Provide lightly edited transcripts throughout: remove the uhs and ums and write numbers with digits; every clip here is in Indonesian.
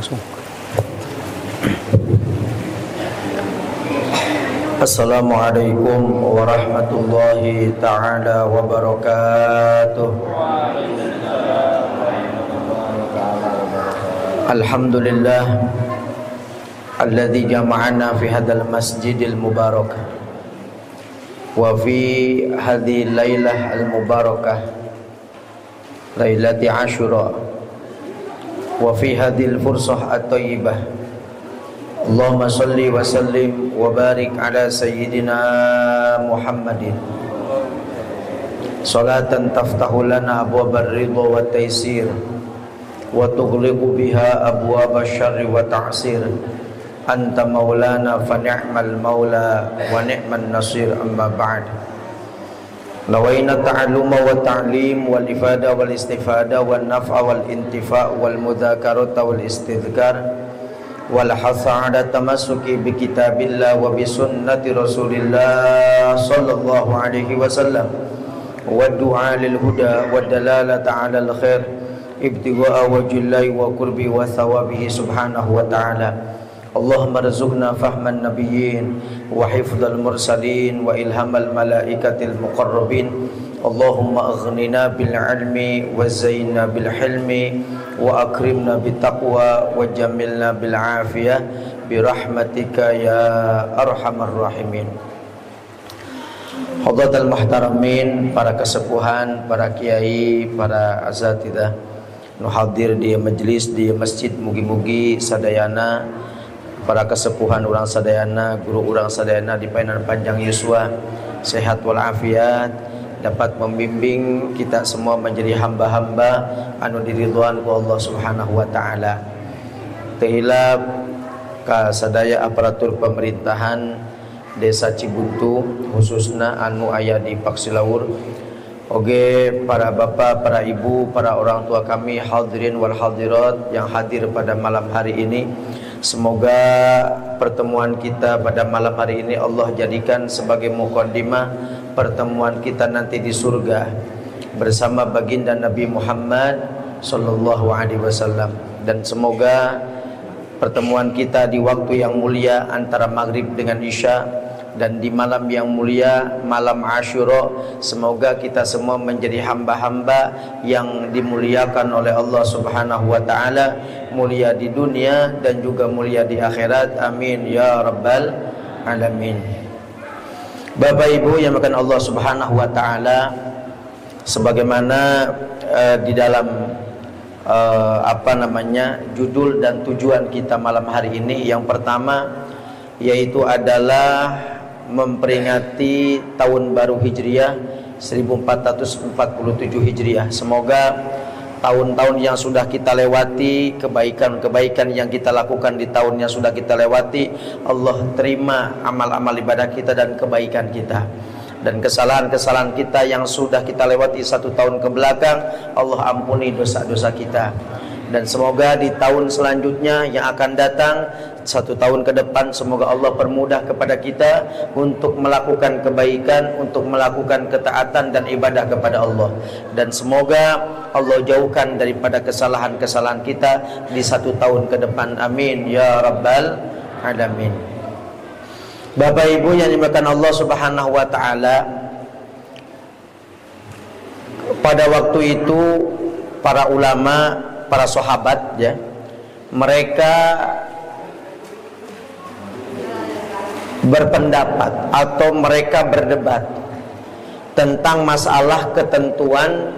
langsung. Assalamualaikum warahmatullahi ta'ala wabarakatuh. Alhamdulillah alladzi jama'ana fi hadzal masjidil mubarak wa fi hadhihi lailah al mubarakah lailati Asyura wa fi hadhil fursah at-thayyibah. Allahumma salli wa sallim wa barik ala sayyidina Muhammadin salatan taftahu lana abwabar ridha wa taysir wa tughliqu biha abwabasy syarri wa ta'sir. Anta maulana fa ni'mal maula wa ni'man nasir, amma ba'd. Nawaina ta'alluma wa ta'lim wal ifada wal istifada wal naf'a wal intifa' wal mudzakarata wal istidhkar wal hatha 'ala tamassuki bi kitabillah wa bi sunnati Rasulillah sallallahu alaihi wasallam wa du'a lil huda wa dalalata 'ala al khair ibtigha'a wajhillahi wa qurbi wa thawabihi subhanahu wa ta'ala. Allahumma rzuqna fahman nabiyyin wa hifdzal mursalin wa ilhamal malaikatil muqarrabin. Allahumma aghnina bil ilmi wa zayyinna bil hilmi wa akrimna bit taqwa wa jammilna bil afiyah bi rahmatika ya arhamar rahimin. Hadratul muhtaramin, para kesepuhan, para kiai, para asatidzah nu hadir di majelis di masjid, mugi-mugi sadayana para kesepuhan urang sadayana, guru urang sadayana dipainan panjang yuswa, sehat walafiat, dapat membimbing kita semua menjadi hamba-hamba anu diridhoan ku Allah Subhanahu wa taala. Teu hilap ka sadaya aparatur pemerintahan Desa Cibuntu khususna anu aya di Paksilaur, oge para bapak, para ibu, para orang tua kami hadirin wal hadirat yang hadir pada malam hari ini. Semoga pertemuan kita pada malam hari ini Allah jadikan sebagai muqaddimah pertemuan kita nanti di surga bersama baginda Nabi Muhammad sallallahu alaihi wasallam. Dan semoga pertemuan kita di waktu yang mulia antara maghrib dengan isya dan di malam yang mulia malam Asyura, semoga kita semua menjadi hamba-hamba yang dimuliakan oleh Allah Subhanahu wa taala, mulia di dunia dan juga mulia di akhirat. Amin ya rabbal alamin. Bapak Ibu yang dimuliakan Allah Subhanahu wa taala, sebagaimana di dalam judul dan tujuan kita malam hari ini, yang pertama yaitu adalah memperingati tahun baru Hijriah 1447 Hijriah. Semoga tahun-tahun yang sudah kita lewati, kebaikan-kebaikan yang kita lakukan di tahun yang sudah kita lewati, Allah terima amal-amal ibadah kita dan kebaikan kita. Dan kesalahan-kesalahan kita yang sudah kita lewati satu tahun ke belakang, Allah ampuni dosa-dosa kita. Dan semoga di tahun selanjutnya yang akan datang, satu tahun ke depan, semoga Allah permudah kepada kita untuk melakukan kebaikan, untuk melakukan ketaatan dan ibadah kepada Allah. Dan semoga Allah jauhkan daripada kesalahan-kesalahan kita di satu tahun ke depan. Amin ya rabbal alamin. Bapak Ibu yang dimuliakan Allah Subhanahu wa taala, pada waktu itu para ulama, para sahabat ya, mereka berpendapat atau mereka berdebat tentang masalah ketentuan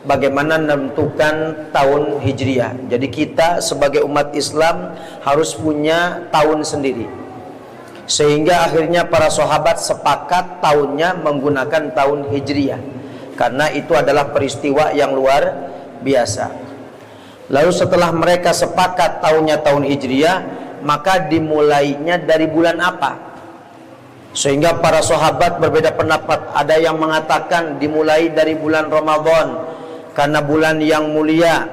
bagaimana menentukan tahun Hijriah. Jadi kita sebagai umat Islam harus punya tahun sendiri. Sehingga akhirnya para sahabat sepakat tahunnya menggunakan tahun Hijriah, karena itu adalah peristiwa yang luar biasa. Lalu setelah mereka sepakat tahunnya tahun Hijriah, maka dimulainya dari bulan apa? Sehingga para sahabat berbeda pendapat. Ada yang mengatakan dimulai dari bulan Ramadan karena bulan yang mulia.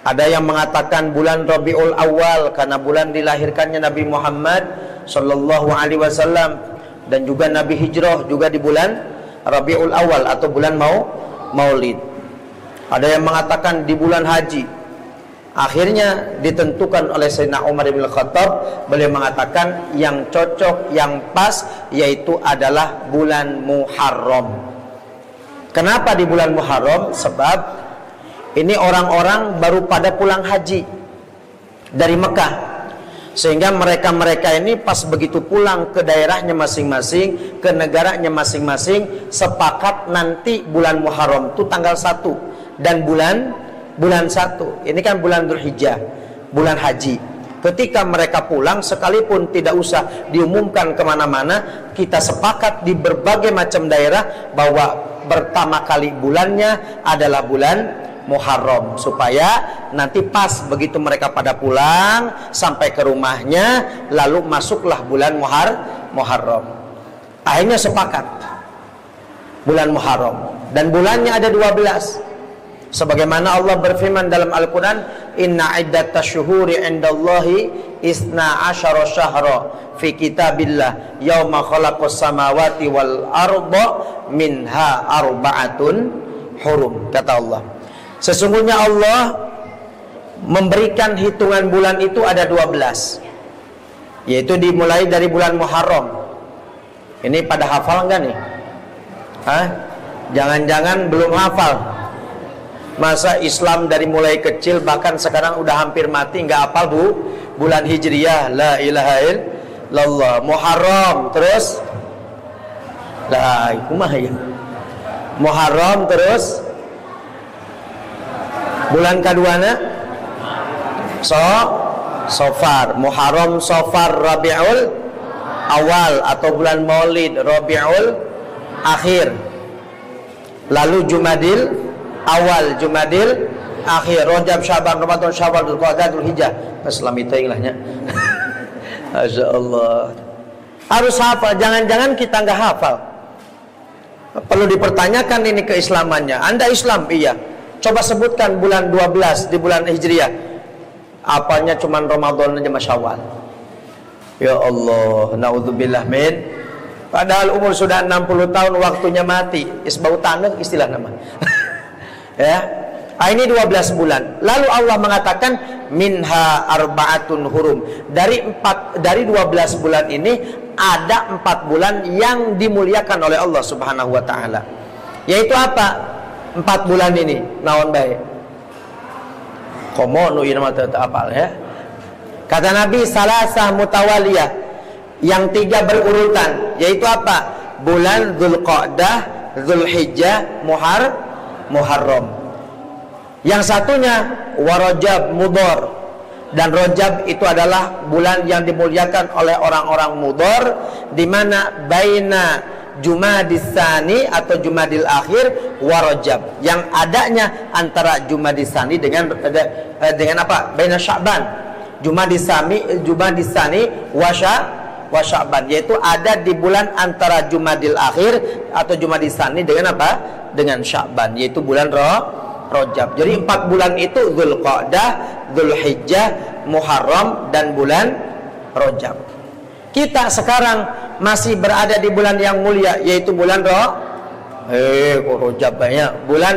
Ada yang mengatakan bulan Rabiul Awal karena bulan dilahirkannya Nabi Muhammad sallallahu alaihi wasallam, dan juga Nabi hijrah juga di bulan Rabiul Awal atau bulan Maulid. Ada yang mengatakan di bulan haji. Akhirnya ditentukan oleh Sayyidina Umar bin Khattab, beliau mengatakan yang cocok, yang pas yaitu adalah bulan Muharram. Kenapa di bulan Muharram? Sebab ini orang-orang baru pada pulang haji dari Mekah, sehingga mereka-mereka ini pas begitu pulang ke daerahnya masing-masing, ke negaranya masing-masing, sepakat nanti bulan Muharram itu tanggal 1 dan bulan 1. Ini kan bulan Dzulhijjah, bulan haji. Ketika mereka pulang, sekalipun tidak usah diumumkan kemana-mana, kita sepakat di berbagai macam daerah bahwa pertama kali bulannya adalah bulan Muharram, supaya nanti pas begitu mereka pada pulang sampai ke rumahnya, lalu masuklah bulan Muharram. Akhirnya sepakat bulan Muharram, dan bulannya ada 12. Sebagaimana Allah berfirman dalam Al-Quran, Inna iddatash syuhuri indallahi isna asyara syahra fi kitabillah yawma khalaqas samawati wal arda minha arba'atun hurum. Kata Allah, sesungguhnya Allah memberikan hitungan bulan itu ada 12, yaitu dimulai dari bulan Muharram. Ini pada hafal enggak nih? Jangan-jangan belum hafal. Masa Islam dari mulai kecil bahkan sekarang udah hampir mati nggak hafal bulan Hijriyah. La ilaha illallah. Muharram terus Muharram terus bulan keduanya Safar. Muharram, Safar, Rabiul Awal atau bulan Maulid, Rabiul Akhir. Lalu Jumadil Awal, Jumadil Akhir, Rajab, Syaban, Ramadan, Syawal, Dzulqa'dah, Dzulhijjah. Islam itu ilahnya. Masya Allah. Harus hafal, jangan-jangan kita nggak hafal. Perlu dipertanyakan ini keislamannya. Anda Islam? Iya. Coba sebutkan bulan 12 di bulan Hijriyah. Apanya cuman Ramadan aja, Syawal. Ya Allah, naudzubillah min. Padahal umur sudah 60 tahun, waktunya mati. Isbau tanah istilah nama. Ya, ini 12 bulan. Lalu Allah mengatakan minha arba'atun hurum. Dari 12 bulan ini ada 4 bulan yang dimuliakan oleh Allah Subhanahu wa taala. Yaitu apa? 4 bulan ini. Naon bae? Komo nu ieu mah teu apal ya. Kata Nabi salasah mutawaliyah, yang 3 berurutan, yaitu apa? Bulan Dzulqa'dah, Dzulhijjah, Muharram. Yang satunya Warajab, Mudhar. Dan Rajab itu adalah bulan yang dimuliakan oleh orang-orang Mudhar, di mana baina Jumadis Tsani atau Jumadil Akhir Warajab, yang adanya antara Jumadis Tsani dengan apa? Baina Sya'ban. Jumadis Tsani wa Sya'ban, yaitu ada di bulan antara Jumadil Akhir atau Jumadis Tsani dengan apa? Dengan Sya'ban, yaitu bulan Rajab. Jadi 4 bulan itu Dzulqa'dah, Dzulhijjah, Muharram dan bulan Rajab. Kita sekarang masih berada di bulan yang mulia, yaitu bulan Rajab banyak. Bulan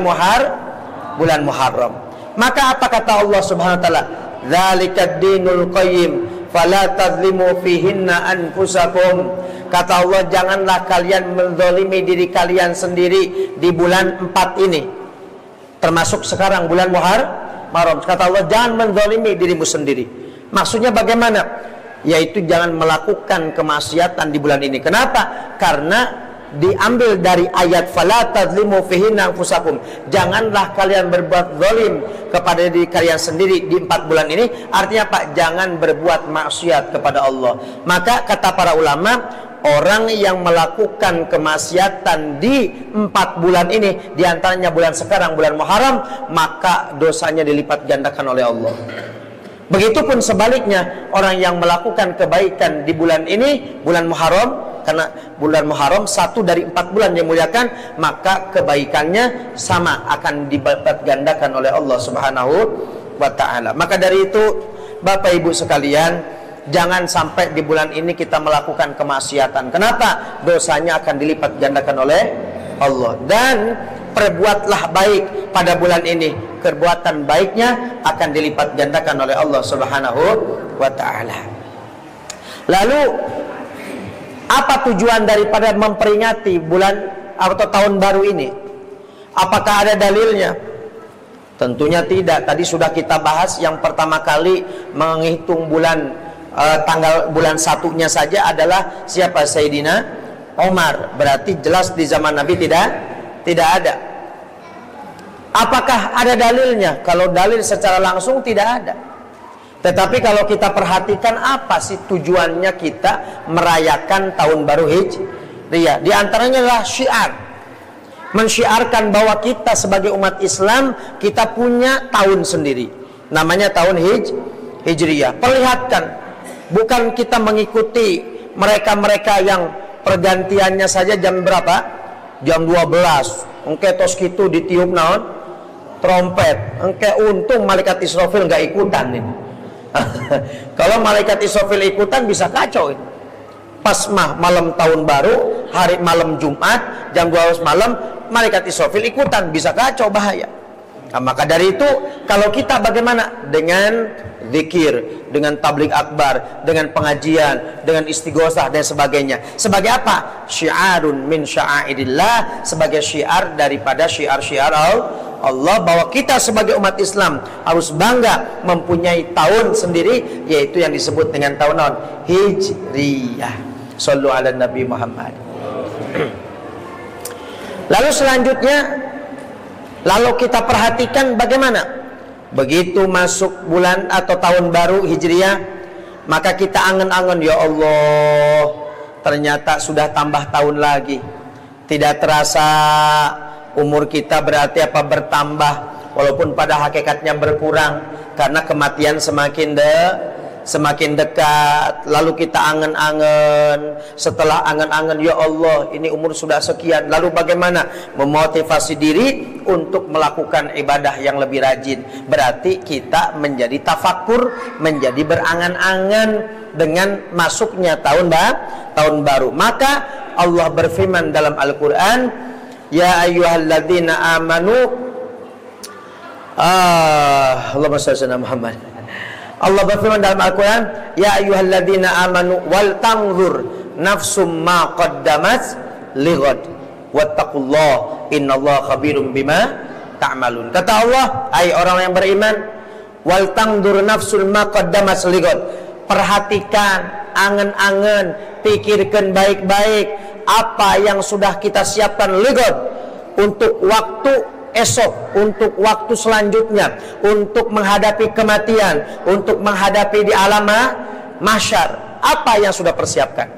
Muharram. Maka apa kata Allah Subhanahu wa taala? Dzalikad dinul qayyim fala tadzlimu fihinna anfusakum. Kata Allah, janganlah kalian menzalimi diri kalian sendiri di bulan 4 ini. Termasuk sekarang bulan Muharram. Kata Allah, jangan menzalimi dirimu sendiri. Maksudnya bagaimana? Yaitu jangan melakukan kemaksiatan di bulan ini. Kenapa? Karena diambil dari ayat fala tadzlimu fihinna anfusakum. Janganlah kalian berbuat zalim kepada diri kalian sendiri di 4 bulan ini. Artinya apa? Jangan berbuat maksiat kepada Allah. Maka kata para ulama, orang yang melakukan kemaksiatan di 4 bulan ini, diantaranya bulan sekarang, bulan Muharram, maka dosanya dilipat gandakan oleh Allah. Begitupun sebaliknya, orang yang melakukan kebaikan di bulan ini, bulan Muharram, karena bulan Muharram 1 dari 4 bulan yang muliakan, maka kebaikannya sama akan dilipat gandakan oleh Allah Subhanahu wa ta'ala. Maka dari itu, Bapak Ibu sekalian, jangan sampai di bulan ini kita melakukan kemaksiatan. Kenapa? Dosanya akan dilipat gandakan oleh Allah. Dan perbuatlah baik pada bulan ini. perbuatan baiknya akan dilipat gandakan oleh Allah Subhanahu wa ta'ala. Lalu apa tujuan daripada memperingati bulan atau tahun baru ini? Apakah ada dalilnya? Tentunya tidak. Tadi sudah kita bahas, yang pertama kali menghitung bulan tanggal bulan satunya saja adalah siapa? Sayyidina Umar. Berarti jelas di zaman Nabi tidak ada. Apakah ada dalilnya? Kalau dalil secara langsung tidak ada. Tetapi kalau kita perhatikan, apa sih tujuannya kita merayakan tahun baru Hijriah? Di antaranya adalah syiar. Mensyiarkan bahwa kita sebagai umat Islam, kita punya tahun sendiri, namanya tahun Hijriah. Perlihatkan, bukan kita mengikuti mereka-mereka yang pergantiannya saja jam berapa? Jam 12. Engke tos kitu ditiup naon? Trompet. Engke untung malaikat Israfil nggak ikutan ini. Kalau malaikat Israfil ikutan bisa kacau ini. Pas malam tahun baru, hari malam Jumat, jam 12 malam, malaikat Israfil ikutan, bisa kacau, bahaya. Nah, maka dari itu, kalau kita bagaimana? Dengan zikir, dengan tabligh akbar, dengan pengajian, dengan istighosah dan sebagainya. Sebagai apa? Syiarun min sya'airillah, sebagai syiar daripada syiar-syiar Allah, bahwa kita sebagai umat Islam harus bangga mempunyai tahun sendiri, yaitu yang disebut dengan tahun Hijriyah. Shallu ala Nabi Muhammad. Lalu selanjutnya, lalu kita perhatikan bagaimana begitu masuk bulan atau tahun baru Hijriyah, maka kita angen-angen, ya Allah, ternyata sudah tambah tahun lagi. Tidak terasa umur kita berarti apa? Bertambah, walaupun pada hakikatnya berkurang, karena kematian semakin dekat. Lalu kita angen-angen. Setelah angen-angen, ya Allah, ini umur sudah sekian, lalu bagaimana? Memotivasi diri untuk melakukan ibadah yang lebih rajin. Berarti kita menjadi tafakur, menjadi berangan-angan dengan masuknya tahun baru. Maka Allah berfirman dalam Al-Quran, ya ayyuhalladzina amanu, Allahumma shalli ala Muhammad. Allah berfirman dalam Al-Quran, ya ayyuhalladzina amanu wal tanzur nafsum ma qaddamat lighad wattaqullah innallaha khabirum bima ta'malun. Kata Allah, hai orang yang beriman, wal tanzur nafsul ma qaddamat lighad, perhatikan, angen-angen, pikirkan baik-baik apa yang sudah kita siapkan lighad, untuk waktu esok, untuk waktu selanjutnya, untuk menghadapi kematian, untuk menghadapi di alam mahsyar. Apa yang sudah persiapkan?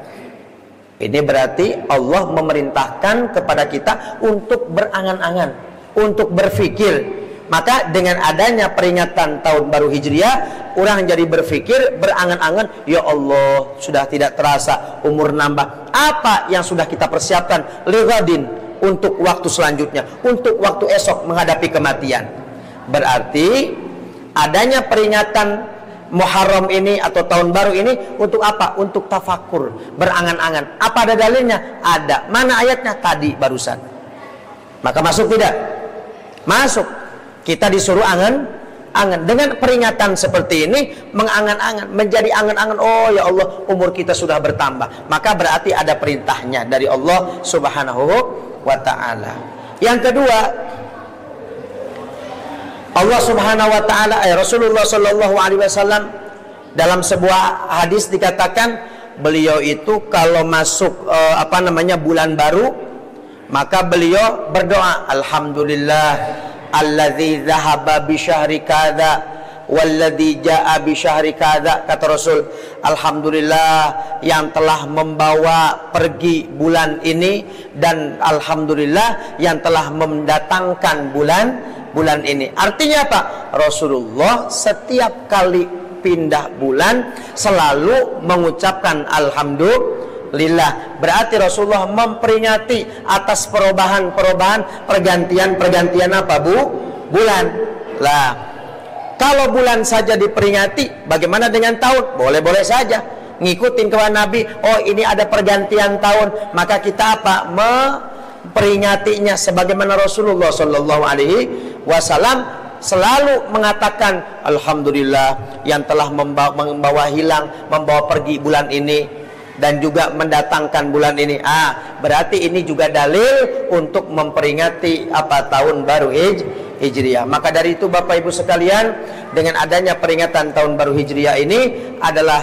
Ini berarti Allah memerintahkan kepada kita untuk berangan-angan, untuk berfikir. Maka dengan adanya peringatan tahun baru Hijriah, orang jadi berfikir, berangan-angan, ya Allah, sudah tidak terasa umur nambah. Apa yang sudah kita persiapkan? Lighadin, untuk waktu selanjutnya, untuk waktu esok menghadapi kematian. Berarti adanya peringatan Muharram ini atau tahun baru ini untuk apa? Untuk tafakur, berangan-angan. Apa ada dalilnya? Ada. Mana ayatnya? Tadi barusan. Maka masuk tidak? Masuk. Kita disuruh angan-angan. Dengan peringatan seperti ini, mengangan-angan, menjadi angan-angan. Oh ya Allah, umur kita sudah bertambah. Maka berarti ada perintahnya dari Allah Subhanahu wa ta'ala. Yang kedua, Allah Subhanahu wa ta'ala, Rasulullah sallallahu alaihi wasallam dalam sebuah hadis dikatakan, beliau itu kalau masuk bulan baru, maka beliau berdoa, alhamdulillah alladzi dzahaba bi syahri kadza walladzi jaa bi syahri kadza. Kata Rasul, alhamdulillah yang telah membawa pergi bulan ini, dan alhamdulillah yang telah mendatangkan bulan ini. Artinya apa? Rasulullah setiap kali pindah bulan selalu mengucapkan alhamdulillah. Berarti Rasulullah memperingati atas perubahan-perubahan, pergantian apa bulan. Lah, kalau bulan saja diperingati, bagaimana dengan tahun? Boleh-boleh saja ngikutin kepada Nabi. Oh, ini ada pergantian tahun, maka kita apa? Memperingatinya sebagaimana Rasulullah sallallahu alaihi wasallam selalu mengatakan alhamdulillah yang telah membawa hilang, membawa pergi bulan ini dan juga mendatangkan bulan ini. Berarti ini juga dalil untuk memperingati tahun baru Hijriah. Maka dari itu Bapak Ibu sekalian, dengan adanya peringatan tahun baru Hijriah ini adalah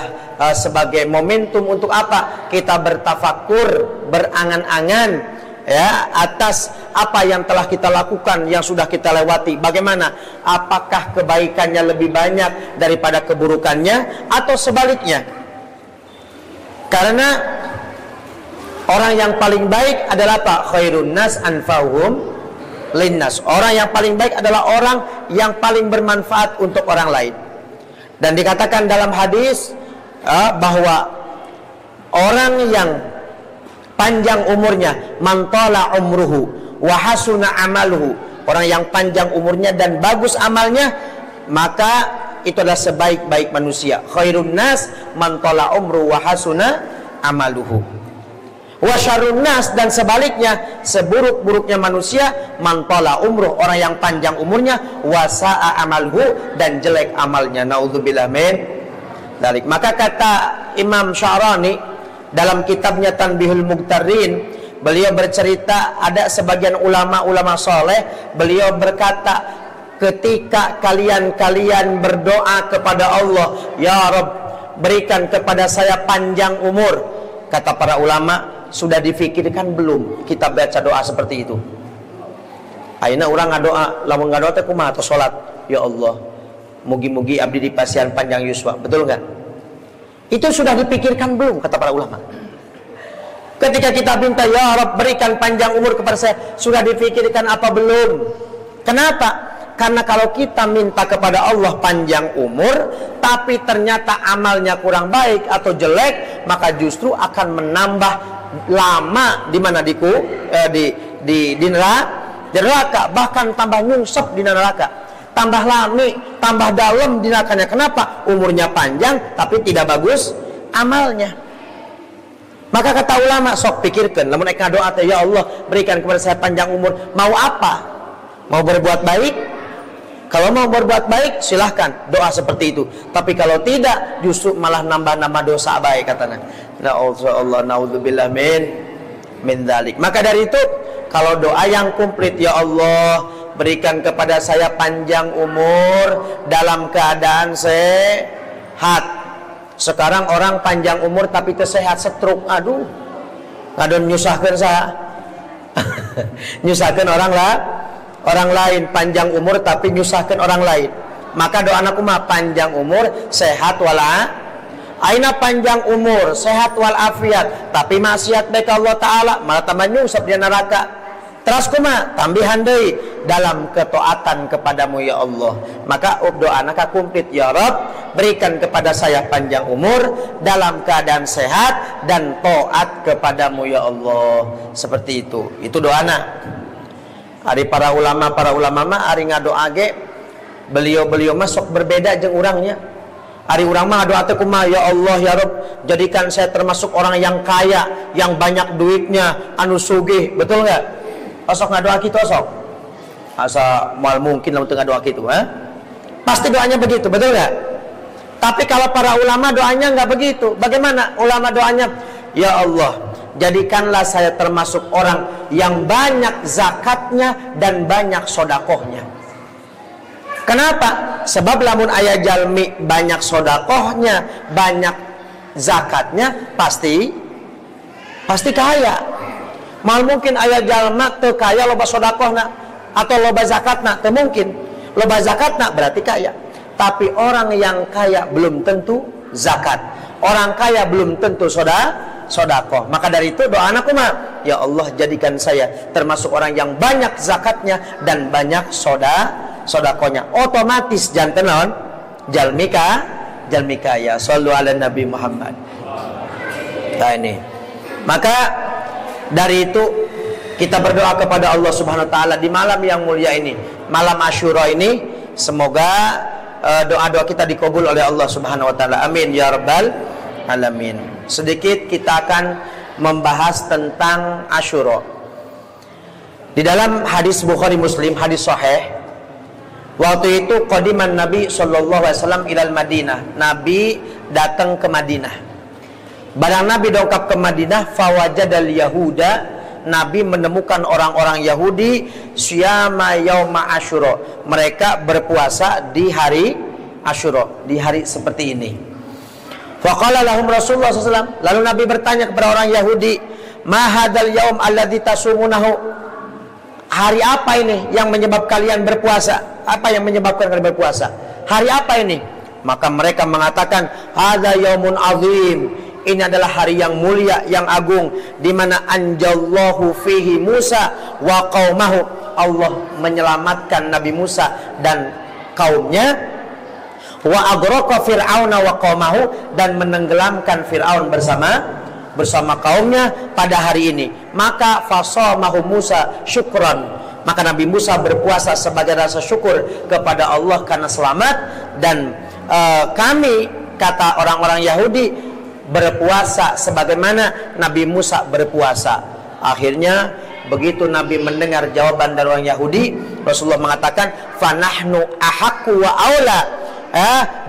sebagai momentum untuk apa? Kita bertafakur, berangan-angan ya atas apa yang telah kita lakukan, yang sudah kita lewati. Bagaimana? Apakah kebaikannya lebih banyak daripada keburukannya atau sebaliknya? Karena orang yang paling baik adalah apa? Khairun nas anfa'uhum linnas. Orang yang paling baik adalah orang yang paling bermanfaat untuk orang lain. Dan dikatakan dalam hadis bahwa orang yang panjang umurnya, mantala umruhu wa hasuna amaluhu, orang yang panjang umurnya dan bagus amalnya, maka itu adalah sebaik-baik manusia. Khairun nas mantala umru wa hasuna amaluhu. Wa syarrun nas, dan sebaliknya, seburuk-buruknya manusia, mantala umruh, orang yang panjang umurnya, wa sa'a amaluhu, dan jelek amalnya. Naudzubillah min dzalik. Maka kata Imam Sya'rani dalam kitabnya Tanbihul Mughtarin, beliau bercerita ada sebagian ulama-ulama soleh, beliau berkata, ketika kalian berdoa kepada Allah, ya Rabb, berikan kepada saya panjang umur, kata para ulama, sudah difikirkan belum kita baca doa seperti itu? Ayeuna urang ngadoa, lamun ngadoa teh kumaha atau salat, ya Allah, mugi-mugi abdi dipasihan panjang yuswa, betul enggak? Itu sudah dipikirkan belum, kata para ulama? Ketika kita minta, ya Rabb, berikan panjang umur kepada saya, sudah dipikirkan apa belum? Kenapa? Karena kalau kita minta kepada Allah panjang umur, tapi ternyata amalnya kurang baik atau jelek, maka justru akan menambah lama di mana di neraka, bahkan tambah nyungsep di neraka, tambah lami, tambah dalam di nerakanya. Kenapa? Umurnya panjang tapi tidak bagus amalnya. Maka kata ulama, sok pikirkan, lamun eka doa teh, ya Allah, berikan kepada saya panjang umur, mau apa? Mau berbuat baik? Kalau mau berbuat baik, silahkan doa seperti itu. Tapi kalau tidak, justru malah nambah-nambah dosa baik, katanya. Na'udzubillah, na'udzubillah min dzalik. Maka dari itu, kalau doa yang komplit, ya Allah, berikan kepada saya panjang umur dalam keadaan sehat. Sekarang orang panjang umur tapi sehat, stroke, aduh, ngadon nyusahkeun saha? Nyusahkeun orang lain, panjang umur tapi nyusahkan orang lain. Maka doa anakku mah panjang umur, sehat aina panjang umur, sehat walafiat, tapi maksiat baik Allah Ta'ala, malah tambah nyusap di neraka. Terus kuma tambihan deui dalam ketaatan kepadamu ya Allah. Maka doa anak komplit, ya Rabb, berikan kepada saya panjang umur dalam keadaan sehat dan taat kepadamu ya Allah. Seperti itu. Itu doa anak. Ari para ulama mah ari ngadoa ge beliau masuk berbeda jeung urangnya. Ari urang mah doa teh kumaha, ya Allah ya Rabb, jadikan saya termasuk orang yang kaya, yang banyak duitnya, anu sugih, betul enggak? Osok ngadoa kitu osok. Asa moal mungkin lamun teu ngadoa kitu, Pasti doanya begitu, betul enggak? Tapi kalau para ulama doanya enggak begitu. Bagaimana ulama doanya? Ya Allah, jadikanlah saya termasuk orang yang banyak zakatnya dan banyak sodakohnya. Kenapa? Sebab lamun aya jalmi banyak sodakohnya, banyak zakatnya, pasti kaya. Mal mungkin aya jalma teu kaya loba sodakohna atau loba zakatna, teu mungkin. Loba zakatna berarti kaya. Tapi orang yang kaya belum tentu zakat. Orang kaya belum tentu sodakoh. Maka dari itu doa anakku mah, ya Allah, jadikan saya termasuk orang yang banyak zakatnya dan banyak sodakohnya. Otomatis janten naon? Jalmi kaya. Shallu ala Nabi Muhammad. Nah ini. Maka dari itu kita berdoa kepada Allah Subhanahu wa taala di malam yang mulia ini, malam Asyura ini, semoga doa-doa kita dikabul oleh Allah Subhanahu wa taala. Amin ya rabbal alamin. Sedikit kita akan membahas tentang Asyura. Di dalam hadis Bukhari Muslim, hadis sahih, Waktu itu qadiman Nabi sallallahu alaihi wasallam ilal Madinah. Nabi datang ke Madinah. Barang Nabi dongkap ke Madinah, fawajadal Yahuda, Nabi menemukan orang-orang Yahudi syiyama yauma Asyura. Mereka berpuasa di hari Asyura, di hari seperti ini. Faqala lahum Rasulullah SAW. Lalu Nabi bertanya kepada orang Yahudi, ma hadzal yaum alladzi tasumunahu? Hari apa ini yang menyebabkan kalian berpuasa? Apa yang menyebabkan kalian berpuasa? Hari apa ini? Maka mereka mengatakan, hadza yaumun azim. Ini adalah hari yang mulia, yang agung, di mana anjallahu fihi Musa wa qaumahu. Allah menyelamatkan Nabi Musa dan kaumnya. Wa aghraqa fir'auna wa qaumahu, dan menenggelamkan Fir'aun bersama kaumnya pada hari ini. Maka fasamahu Musa syukran. Maka Nabi Musa berpuasa sebagai rasa syukur kepada Allah karena selamat. Dan kami, kata orang-orang Yahudi, berpuasa sebagaimana Nabi Musa berpuasa. Akhirnya begitu Nabi mendengar jawaban dari orang Yahudi, Rasulullah mengatakan, fanahnu ahaqqu wa aula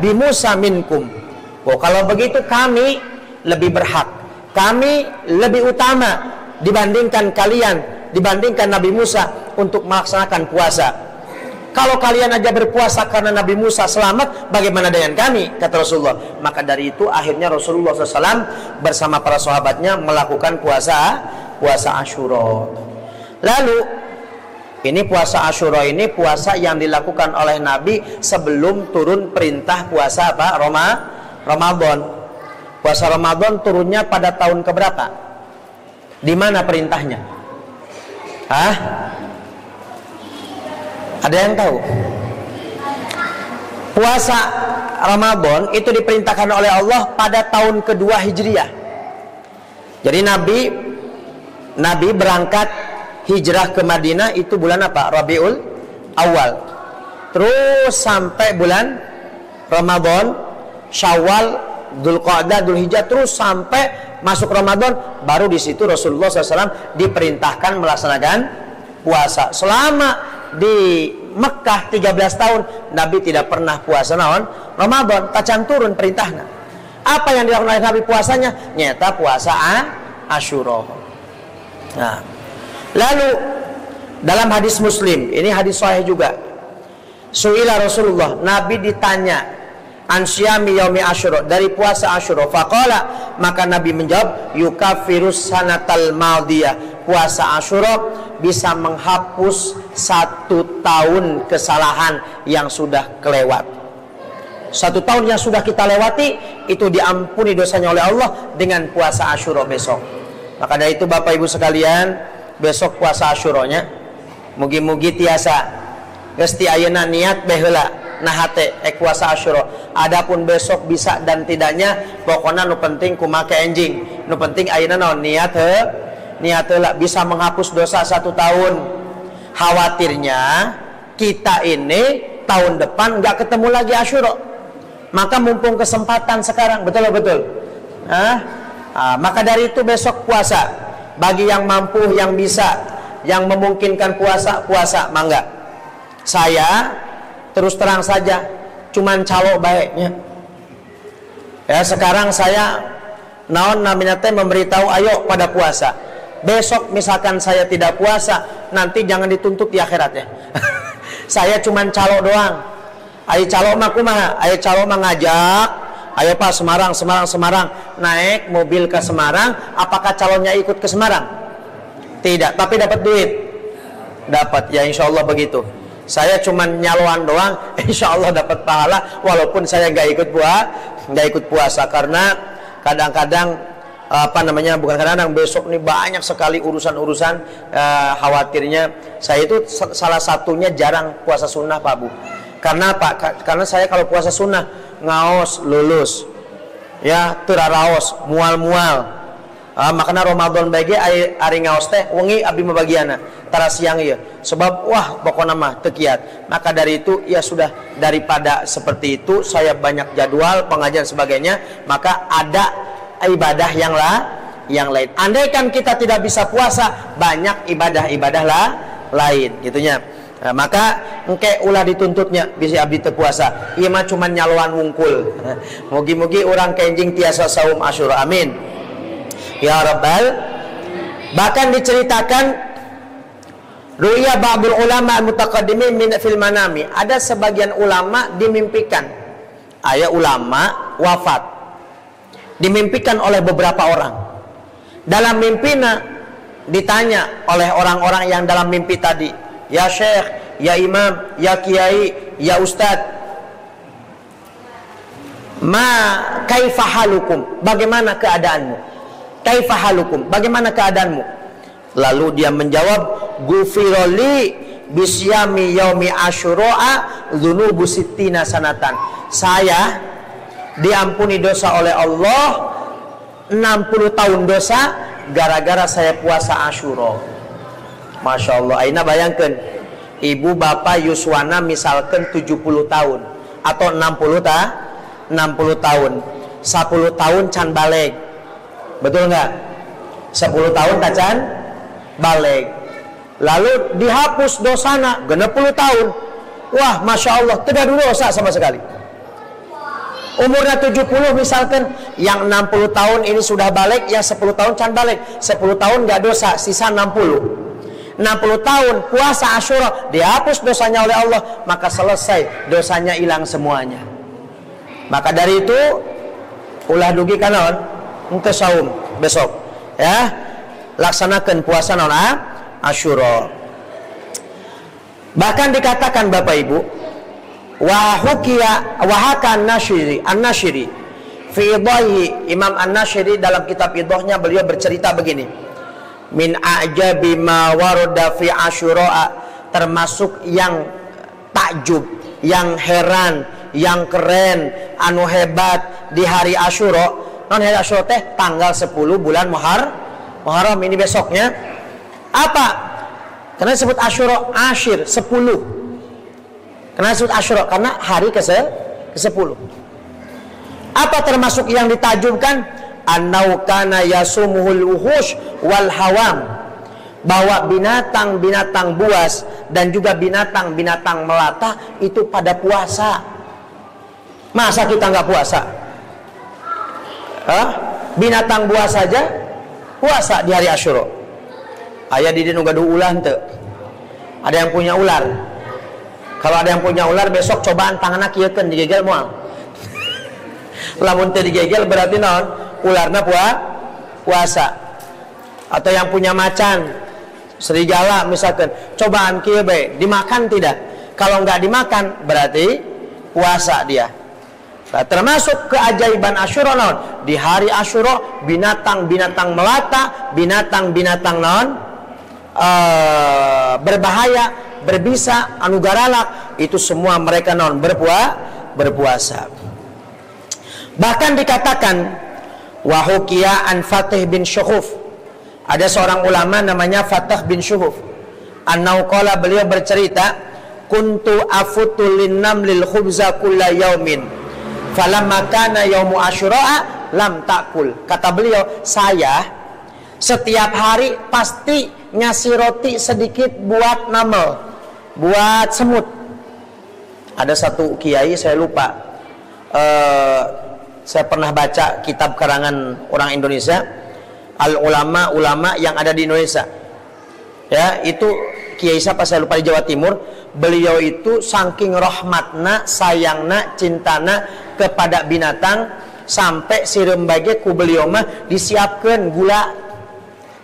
bi Musa minkum. Kalau begitu kami lebih berhak, kami lebih utama dibandingkan kalian, dibandingkan Nabi Musa untuk melaksanakan puasa. Kalau kalian aja berpuasa karena Nabi Musa selamat, bagaimana dengan kami? Kata Rasulullah. Maka dari itu akhirnya Rasulullah SAW bersama para sahabatnya melakukan puasa Asyura. Lalu ini puasa Asyura ini puasa yang dilakukan oleh Nabi sebelum turun perintah puasa apa? Ramadan. Puasa Ramadan turunnya pada tahun keberapa? Di mana perintahnya? Hah? Ada yang tahu? Puasa Ramadan itu diperintahkan oleh Allah pada tahun kedua Hijriah. Jadi Nabi berangkat hijrah ke Madinah itu bulan apa? Rabiul Awal. Terus sampai bulan Ramadan, Syawal, Dzulqa'dah, Dzulhijjah, terus sampai masuk Ramadan, baru di situ Rasulullah SAW diperintahkan melaksanakan puasa. Selama di Mekah 13 tahun Nabi tidak pernah puasa Ramadan, tacan turun perintahnya. Apa yang dilakukan oleh Nabi puasanya? Nyata puasa Asyura. Nah, lalu dalam hadis Muslim, ini hadis sahih juga. Su'ila Rasulullah, Nabi ditanya an syiyami yaumi Asyura, dari puasa Asyura. Faqala, maka Nabi menjawab, yukafirus sanatal madiyah. Puasa Asyura bisa menghapus 1 tahun kesalahan yang sudah kelewat. 1 tahun yang sudah kita lewati itu diampuni dosanya oleh Allah dengan puasa Asyura besok. Maka dari itu Bapak Ibu sekalian, besok puasa Asyuranya mugi-mugi tiasa gesti ayeuna niat baheula nahate puasa Asyura. Adapun besok bisa dan tidaknya pokoknya nu penting kumake enjing. Nu penting ayeuna naon niat heula bisa menghapus dosa 1 tahun. Khawatirnya kita ini tahun depan nggak ketemu lagi Asyura. Maka mumpung kesempatan sekarang, betul. Maka dari itu besok puasa. Bagi yang mampu, yang bisa, yang memungkinkan puasa, mangga. Saya terus terang saja cuman calo baiknya. Ya, sekarang saya naon namanya teh memberitahu ayo pada puasa. Besok misalkan saya tidak puasa, nanti jangan dituntut di akhirat ya. Saya cuman calo doang. Ayo calo mah kumaha? Ayo calo mah ngajak, ayo Pak Semarang, naik mobil ke Semarang. Apakah calonnya ikut ke Semarang? Tidak, tapi dapat duit. Dapat, ya insya Allah begitu. Saya cuman nyaloan doang, insya Allah dapat pahala. Walaupun saya nggak ikut puasa karena kadang-kadang bukan kadang-kadang, besok nih banyak sekali urusan-urusan. Khawatirnya saya itu salah satunya jarang puasa sunnah Pak Bu. Karena apa? Karena saya kalau puasa sunnah ngaos lulus ya teraraos mual makna Ramadan bagi ari ngaos teh wengi abdi mabagiana tara siang ieu sebab wah pokona mah teu kiat. Maka dari itu ya sudah, daripada seperti itu saya banyak jadwal pengajian sebagainya, maka ada ibadah yang lain. Andaikan kita tidak bisa puasa, banyak ibadah lain gitunya. Nah, maka engke ulah dituntutnya bisa abdi teu puasa. Ieu mah cuman nyaloan wungkul. Mugi-mugi urang kenjing tiasa saum Asyura. Amin. Ya Rabbal. Bahkan diceritakan ruya ba'dul ulama mutaqaddimin min fil manami. Ada sebagian ulama dimimpikan. Aya ulama wafat. Dimimpikan oleh beberapa orang. Dalam mimpinya ditanya oleh orang-orang yang dalam mimpi tadi. Ya Syekh, ya Imam, ya Kiai, ya Ustadz, kaifa halukum? Bagaimana keadaanmu? Kaifa halukum? Bagaimana keadaanmu? Lalu dia menjawab, Gufiroli bisyami yaumi asyura'a dzunubu sittina sanatan. Saya diampuni dosa oleh Allah 60 tahun dosa gara-gara saya puasa Asyura. Masya Allah. Aina bayangkan, ibu bapak yuswana misalkan 70 tahun atau 60 tahun, 10 tahun can balik, betul nggak? 10 tahun tacan balik, lalu dihapus dosana 60 tahun. Wah, Masya Allah, tidak ada dosa sama sekali. Umurnya 70 misalkan, yang 60 tahun ini sudah balik, yang 10 tahun can balik, 10 tahun nggak dosa, sisa 60 tahun puasa Asyura, dihapus dosanya oleh Allah, maka selesai, dosanya hilang semuanya. Maka dari itu ulah dugi kanon untuk saum besok ya, laksanakan puasa non Asyura. Bahkan dikatakan Bapak Ibu, wahakan an-Nasyiri fi idahi, Imam an-Nasyiri dalam kitab idahnya beliau bercerita begini, min a'jabi ma warada fi Asyura, termasuk yang takjub, yang heran, yang keren, anu hebat di hari Asyura. Non hari Asyura teh tanggal 10 bulan Muharram ini besoknya. Apa? Karena disebut Asyura Asyir 10. Karena disebut Asyura karena hari ke-10. Apa termasuk yang ditajubkan? Annau kana yasumuhul wuhush wal hawam, bahwa binatang-binatang buas dan juga binatang-binatang melata itu pada puasa. Masa kita nggak puasa? Binatang buas saja puasa di hari Asyura. Aya di dieu gaduh ulah henteu. Ada yang punya ular. Kalau ada yang punya ular, besok cobaan tanganna kieukeun digegel moal. Lamun teu digegel berarti naon? Ularna puasa. Atau yang punya macan, serigala misalkan, cobaan kieu bae, dimakan tidak? Kalau nggak dimakan berarti puasa dia. Nah, termasuk keajaiban Asyura naon? Di hari Asyura binatang-binatang melata, binatang-binatang naon? Berbahaya, berbisa, anu garalak, itu semua mereka naon? Berpuasa. Bahkan dikatakan wahukia an Fatih bin Syuhuf, ada seorang ulama namanya Fatih bin Syuhuf, annau qala, beliau bercerita, kuntu afutu linnam lil khubza kulla yaumin falamma kana yaumu asyura lam takul. Kata beliau, saya setiap hari pasti ngasih roti sedikit buat namel, buat semut. Ada satu kiai, saya lupa, saya pernah baca kitab karangan orang Indonesia, ulama yang ada di Indonesia. Ya, itu kiai siapa saya lupa, di Jawa Timur. Beliau itu saking rahmatna, sayangna, cintana kepada binatang, sampai sireum bage ku beliau mah disiapkan gula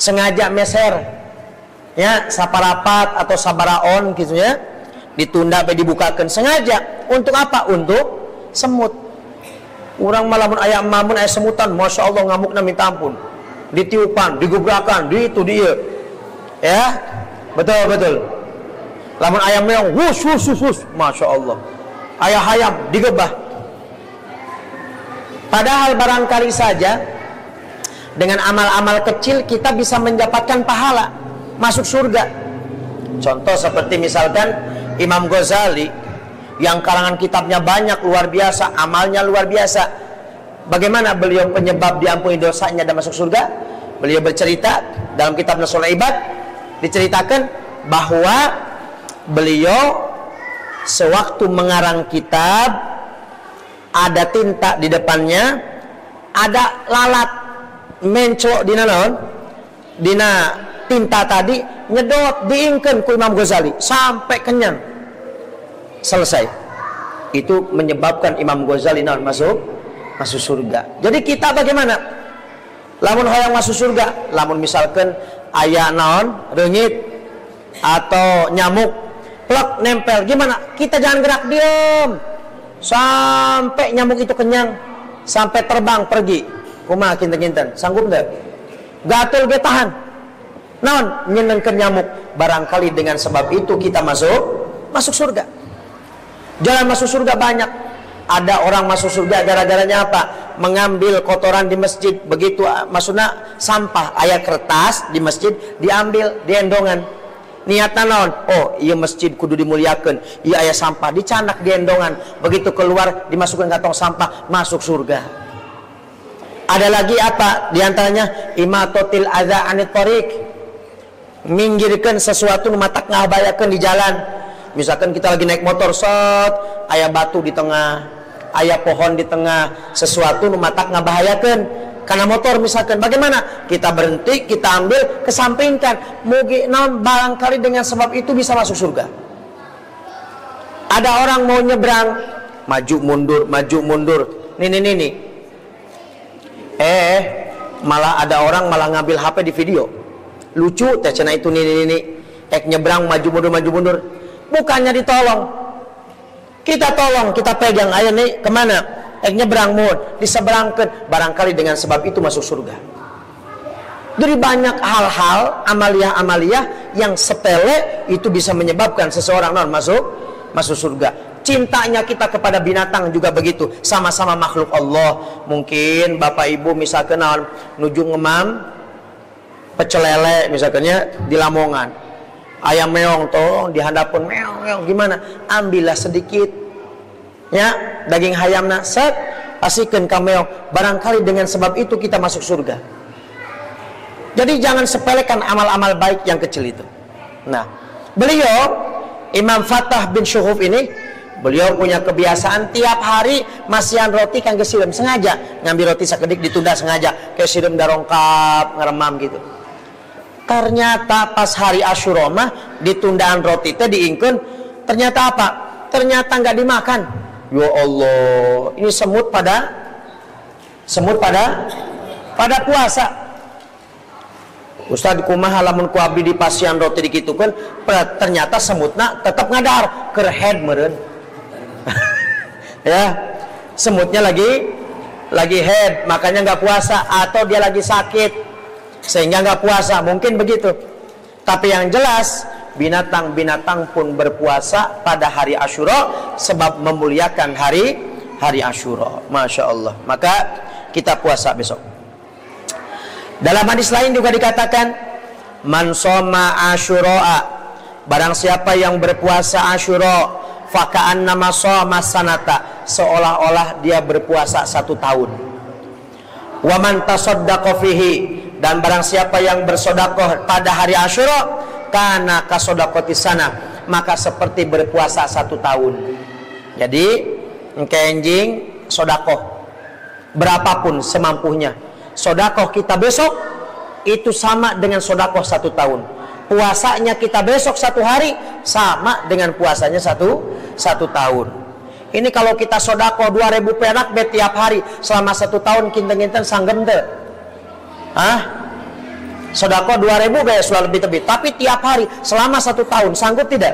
sengaja meser. Ya, saparapat atau sabaraon gitu ya. Ditunda sampai dibukakan sengaja. Untuk apa? Untuk semut. Orang malamun aya mamun aya semutan, Masya Allah ngamukna minta ampun, ditiupan, digebrakan, di itu dia, ya, betul. Lamun ayam meong, wus, Masya Allah, ayam digebah. Padahal barangkali saja dengan amal-amal kecil kita bisa mendapatkan pahala, masuk surga. Contoh seperti misalkan Imam Ghazali, yang karangan kitabnya banyak, luar biasa, amalnya luar biasa. Bagaimana beliau penyebab diampuni dosanya dan masuk surga? Beliau bercerita dalam kitab Nasul Ibad, diceritakan bahwa beliau sewaktu mengarang kitab ada tinta di depannya, ada lalat mencok dina naon? Dina tinta tadi nyedot diingkeun ku Imam Ghazali sampai kenyang. Selesai. Itu menyebabkan Imam Ghazali naon masuk surga. Jadi kita bagaimana? Lamun hoyong masuk surga, lamun misalkan aya naon reungit atau nyamuk plek nempel, gimana? Kita jangan gerak, diam sampai nyamuk itu kenyang, sampai terbang pergi. Kumaha kinten-kinten, sanggup enggak? Gatel ge tahan. Naon nyenengkeun nyamuk, barangkali dengan sebab itu kita masuk surga. Jalan masuk surga banyak. Ada orang masuk surga gara-garanya apa? Mengambil kotoran di masjid, begitu maksudnya sampah, aya kertas di masjid diambil diendongan. Niatna naon? Oh, iya masjid kudu dimuliakeun. Iya aya sampah dicanak diendongan. Begitu keluar dimasukkan ke tong sampah, masuk surga. Ada lagi apa? Di antaranya imatotil adza anit thariq. Minggirkeun sesuatu nu matak ngabayakeun di jalan. Misalkan kita lagi naik motor, set, aya batu di tengah, aya pohon di tengah, sesuatu nu matak ngabahayakeun. Karena motor misalkan, bagaimana? Kita berhenti, kita ambil, kesampingkan. Mugi naon barangkali dengan sebab itu bisa masuk surga. Ada orang mau nyebrang, maju mundur. Nih. Malah ada orang malah ngambil HP di video. Lucu, teh cenah itu nih. Nyebrang maju mundur. Bukannya ditolong. Kita tolong, kita pegang. Ayo nih, kemana? Nyebrang mun diseberangkeun, barangkali dengan sebab itu masuk surga. Jadi banyak hal-hal amaliyah yang sepele itu bisa menyebabkan seseorang masuk surga. Cintanya kita kepada binatang juga begitu, sama-sama makhluk Allah. Mungkin bapak ibu misalkan nuju ngemam pecel lele misalkannya di Lamongan, ayam meong tolong dihandapun meong gimana? Ambillah sedikit. Ya, daging hayamna set pasikeun ka meong, barangkali dengan sebab itu kita masuk surga. Jadi jangan sepelekan amal-amal baik yang kecil itu. Nah, beliau Imam Fathah bin Syuhuf ini, beliau punya kebiasaan tiap hari masihan roti kangge sireum, sengaja ngambil roti sakedik ditunda sengaja kayak sireum darongkap ngeremam gitu. Ternyata pas hari Asyura mah ditundaan roti teh diingkeun, ternyata apa? Ternyata enggak dimakan. Ya Allah, ini semut pada puasa. Ustaz kumaha lamun ku abdi di pasian roti dikitukeun, ternyata semutna tetap ngadar keur head meureun. Ya, semutnya lagi head, makanya nggak puasa, atau dia lagi sakit sehingga nggak puasa, mungkin begitu. Tapi yang jelas binatang-binatang pun berpuasa pada hari Asyura sebab memuliakan hari Asyura. Masya Allah. Maka kita puasa besok. Dalam hadis lain juga dikatakan, man shoma Asyura, barang siapa yang berpuasa Asyura, faka'annama shoma sanata, seolah-olah dia berpuasa 1 tahun. Wa man tasaddaqa fihi, dan barang siapa yang bersedekah pada hari Asyura, karena kasodakoti sana, maka seperti berpuasa 1 tahun. Jadi kenjing sodakoh berapapun semampunya. Sodakoh kita besok itu sama dengan sodakoh 1 tahun. Puasanya kita besok 1 hari sama dengan puasanya 1 tahun. Ini kalau kita sodakoh 2.000 perak tiap hari selama 1 tahun, kinten-kinten sanggem teu? Sedekah 2.000 guys, lebih-lebih, tapi tiap hari selama 1 tahun sanggup tidak?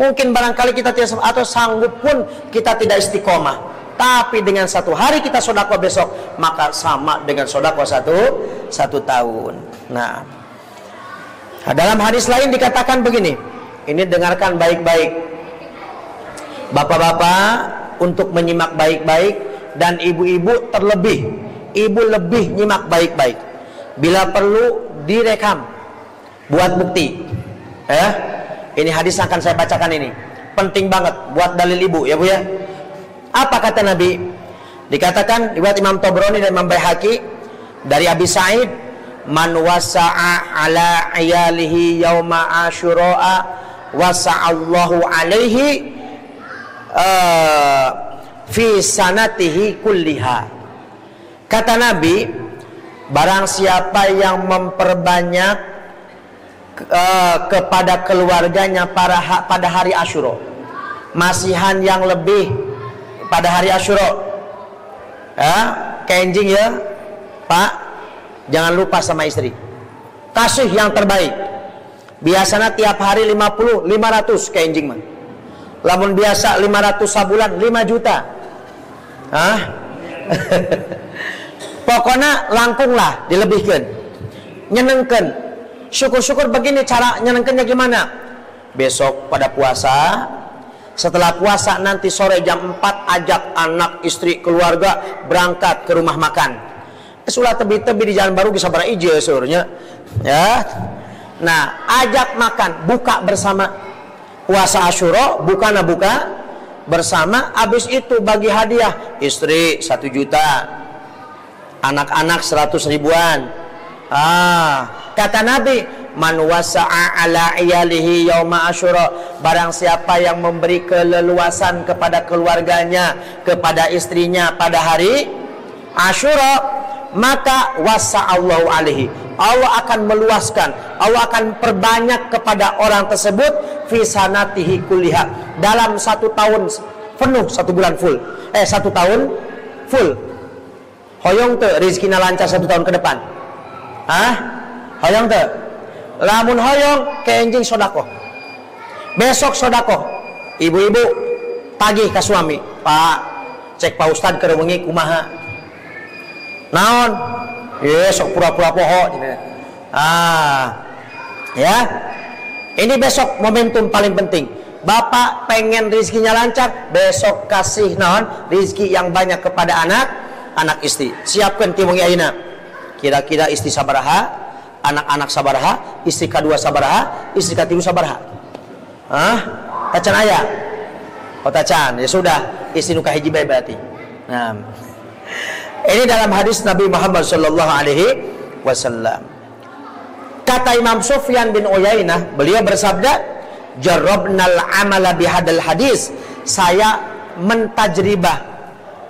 Mungkin barangkali kita tidak, atau sanggup pun kita tidak istiqomah. Tapi dengan 1 hari kita sedekah besok, maka sama dengan sedekah 1 tahun. Nah, dalam hadis lain dikatakan begini, ini dengarkan baik-baik, bapak-bapak untuk menyimak baik-baik, dan ibu-ibu terlebih, ibu lebih nyimak baik-baik. Bila perlu direkam buat bukti. Ini hadis akan saya bacakan ini. Penting banget buat dalil ibu ya Bu ya. Apa kata Nabi? Dikatakan riwayat Imam Tabrani dan Imam Baihaqi dari Abi Sa'id, man wasa'a ala ayalihi yauma Asyura wasa'allahu alaihi fi sanatihi kulliha. Kata Nabi, barang siapa yang memperbanyak kepada keluarganya pada hari Asyura, masihan yang lebih pada hari Asyura, kenjing ya Pak, jangan lupa sama istri, kasih yang terbaik. Biasanya tiap hari 50, 500 kenjing mah. Lamun biasa 500 sabulan 5 juta. Pokoknya langkunglah dilebihkan, nyenengkan. Syukur-syukur begini cara nyenengkannya gimana? Besok pada puasa, setelah puasa nanti sore jam 4 ajak anak, istri, keluarga berangkat ke rumah makan. Sulah tebi-tebi di Jalan Baru bisa bara ijo seurnya. Ya. Nah, ajak makan, buka bersama. Puasa Asyura, buka bersama. Habis itu bagi hadiah, istri 1 juta, anak-anak 100 ribuan. Kata Nabi, man wasa'a ala iyalihi yauma Asyura, barang siapa yang memberi keleluasan kepada keluarganya, kepada istrinya pada hari Asyura, maka wasa'allahu alaihi, Allah akan meluaskan, Allah akan perbanyak kepada orang tersebut fi sanatihi kulliha, dalam 1 tahun penuh, 1 bulan full, 1 tahun full. Hoyong te rizkina lancar 1 tahun ke depan. Hoyong te, lamun hoyong kenjing sodako, besok sodako, ibu-ibu tagih ke suami, Pak cek Pak Ustad ke wengi kumaha naon, sok pura-pura poho. Ya, ini besok momentum paling penting. Bapak pengen rizkinya lancar, besok kasih naon rizki yang banyak kepada anak istri. Siapkan timungi ayeuna. Kira-kira istri sabaraha, anak-anak sabaraha, istri kedua sabaraha, istri ketiga sabaraha. Tacan aya. Oh tacan, ya sudah, istri nu kahiji bae berarti. Nah, ini dalam hadis Nabi Muhammad sallallahu alaihi wasallam. Kata Imam Sufyan bin Uyainah, beliau bersabda, "Jarrabnal amala bihadal hadis." Saya mentajribah,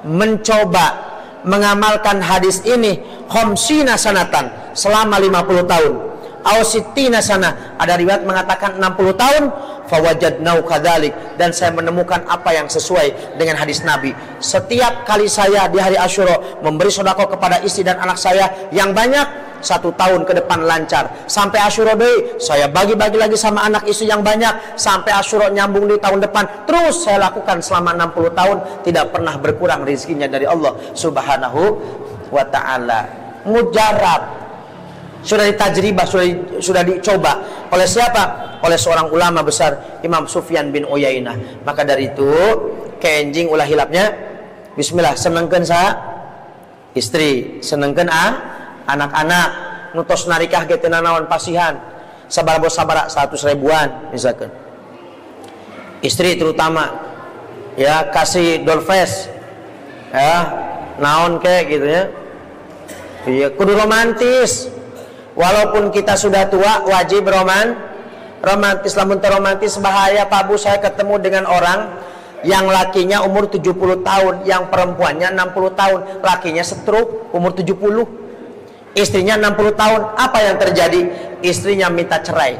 mencoba mengamalkan hadis ini khamsina sanatan, selama 50 tahun. Aw sittina sana, ada riwayat mengatakan 60 tahun. Fawajadnau kadzalik, dan saya menemukan apa yang sesuai dengan hadis Nabi. Setiap kali saya di hari Asyura memberi sedekah kepada istri dan anak saya yang banyak, 1 tahun ke depan lancar. Sampai Asyura deui, saya bagi-bagi lagi sama anak istri yang banyak, sampai Asyura nyambung di tahun depan. Terus saya lakukan selama 60 tahun, tidak pernah berkurang rezekinya dari Allah Subhanahu wa taala. Mujarab, sudah ditajribah, sudah dicoba oleh siapa? Oleh seorang ulama besar, Imam Sufyan bin Uyainah. Maka dari itu kenjing ulah hilapnya, bismillah, senengkeun sa istri, senengkeun anak-anak, nutos narikah ge teu naon pasihan, sabaraha 100 ribuan misalkan. Istri terutama ya kasih dolfes, ya naon ke gitu ya. Iya, kudu romantis. Walaupun kita sudah tua, wajib romantis. Lamun romantis bahaya Pak Bu. Saya ketemu dengan orang yang lakinya umur 70 tahun, yang perempuannya 60 tahun, lakinya stroke umur 70, istrinya 60 tahun. Apa yang terjadi? Istrinya minta cerai.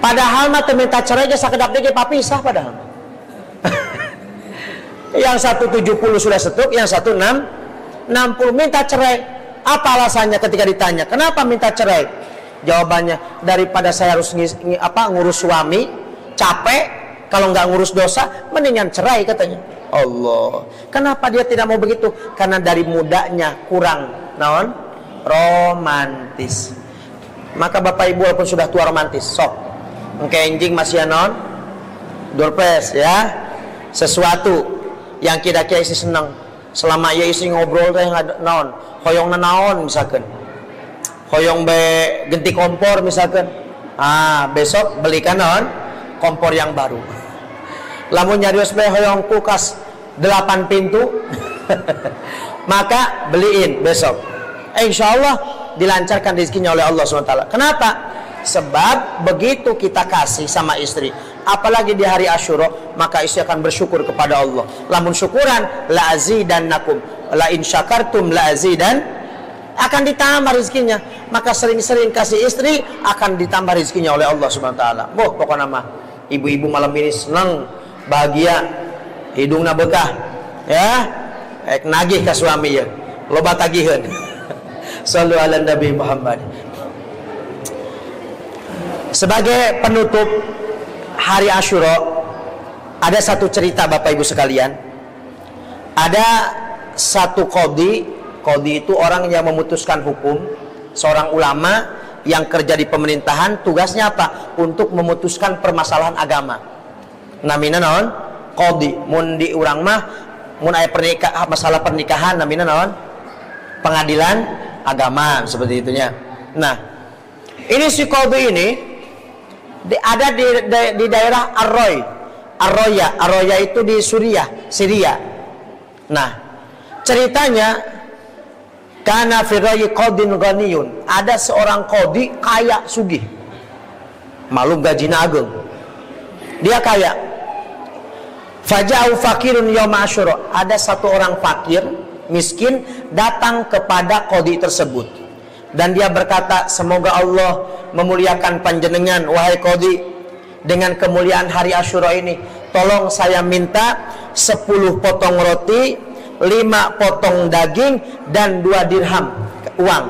Padahal mah minta cerai aja sakedap deui papisah padahal. Yang satu 70 sudah stroke, yang satu 60 minta cerai. Apa alasannya ketika ditanya, kenapa minta cerai? Jawabannya, daripada saya harus ngurus suami, capek, kalau nggak ngurus dosa, mendingan cerai katanya. Allah, kenapa dia tidak mau begitu? Karena dari mudanya kurang romantis. Maka bapak ibu walaupun sudah tua romantis, sok engkenjing masih dorpes ya, sesuatu yang kira-kira isi senang. Selama ia isi ngobrol teh naon, hoyong naon misalkan, hoyong be genti kompor misalkan, besok belikan naon kompor yang baru. Lamun nyarios be hoyong kulkas 8 pintu, maka beliin besok. Insya Allah dilancarkan rezekinya oleh Allah SWT. Kenapa? Sebab begitu kita kasih sama istri, apalagi di hari Asyura, maka istri akan bersyukur kepada Allah. Lamun syukuran, la azidannakum, la in syakartum la azidan, akan ditambah rezekinya. Maka sering-sering kasih istri, akan ditambah rezekinya oleh Allah Subhanahu wa taala. Boh, pokoknya mah ibu-ibu malam ini senang, bahagia, hidungna bekah, ya, nagih ke suami ya, loba tagihan. Sallu ala Nabi Muhammad. Sebagai penutup hari Asyura, ada satu cerita Bapak Ibu sekalian. Ada satu qadhi itu orang yang memutuskan hukum, seorang ulama yang kerja di pemerintahan. Tugasnya apa? Untuk memutuskan permasalahan agama. Namina naon? Qadhi. Mun di urang mah mun aya masalah pernikahan namina naon? Pengadilan agama, seperti itunya. Nah, ini si qadhi ini ada di daerah Arroya itu di Syria. Nah, ceritanya kana fi rayyi qadin ghaniyun, ada seorang qadhi kaya sugih, malum gajina ageung, dia kaya. Faja'u fakirun yauma Asyura, ada satu orang fakir miskin datang kepada qadhi tersebut, dan dia berkata, semoga Allah memuliakan panjenengan wahai qadhi, dengan kemuliaan hari Asyura ini tolong saya minta 10 potong roti, 5 potong daging, dan 2 dirham uang.